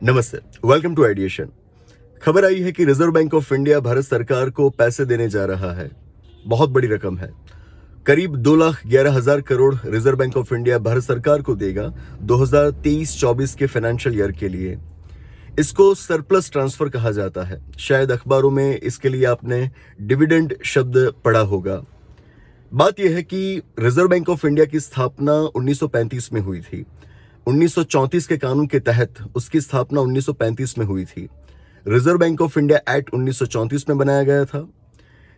नमस्ते, welcome to ideation. खबर आई है कि reserve bank of India Bharat सरकार को पैसे देने जा रहा है। बहुत बड़ी रकम है। करीब 2,11,000 crore reserve bank of India Bharat सरकार को देगा 2023-24 के फाइनेंशियल ईयर के लिए। इसको सरप्लस ट्रांसफर कहा जाता है। शायद अखबारों में इसके लिए आपने डिविडेंड शब्द पढ़ा होगा। बात यह है कि रिजर्व बैंक ऑफ इंडिया की स्थापना 1935 में हुई थी। 1934 के कानून के तहत उसकी स्थापना 1935 में हुई थी। Reserve bank of India act 1934 में बनाया गया था।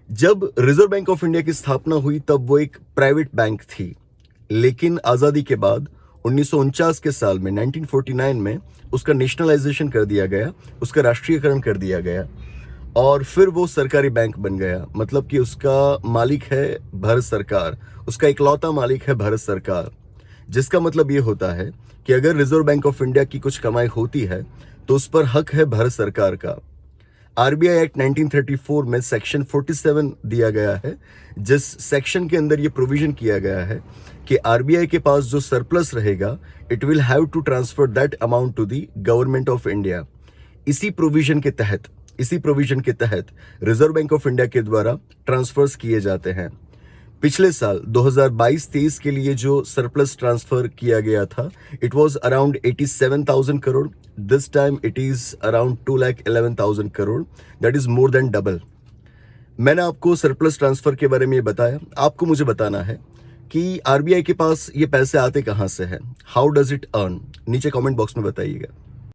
जब रिजर्व बैंक ऑफ इंडिया की स्थापना हुई तब वो एक प्राइवेट बैंक थी, लेकिन आज़ादी के बाद 1949 के साल में 1949 में उसका नेशनलाइजेशन कर दिया गया, उसका राष्ट्रीयकरण कर दिया गया और फिर वो सरकारी बैंक बन गया। मतलब कि उसका मालिक है भारत सरकार, उसका इकलौता मालिक है भारत सरकार, जिसका मतलब ये होता है कि अगर रिजर्व बैंक ऑफ इंडिया की कुछ कमाई होती है तो उस पर हक है भारत सरकार का। आरबीआई एक्ट 1934 में सेक्शन 47 दिया गया है, जिस सेक्शन के अंदर ये प्रोविजन किया गया है कि आरबीआई के पास जो सरप्लस रहेगा, it will have to transfer that amount to the government of India. इसी प्रोविजन के तहत रिजर्व बैंक ऑफ इंडिया के द्वारा ट्रांसफर्स किए जाते हैं। पिछले साल 2022-23 के लिए जो सरप्लस ट्रांसफर किया गया था, it was around 87,000 crore. This time it is around 2,11,000 crore. That is more than double. मैंने आपको सरप्लस ट्रांसफर के बारे में ये बताया। आपको मुझे बताना है कि आरबीआई के पास ये पैसे आते कहाँ से हैं, हाउ डज इट अर्न। नीचे कमेंट बॉक्स में बताइएगा।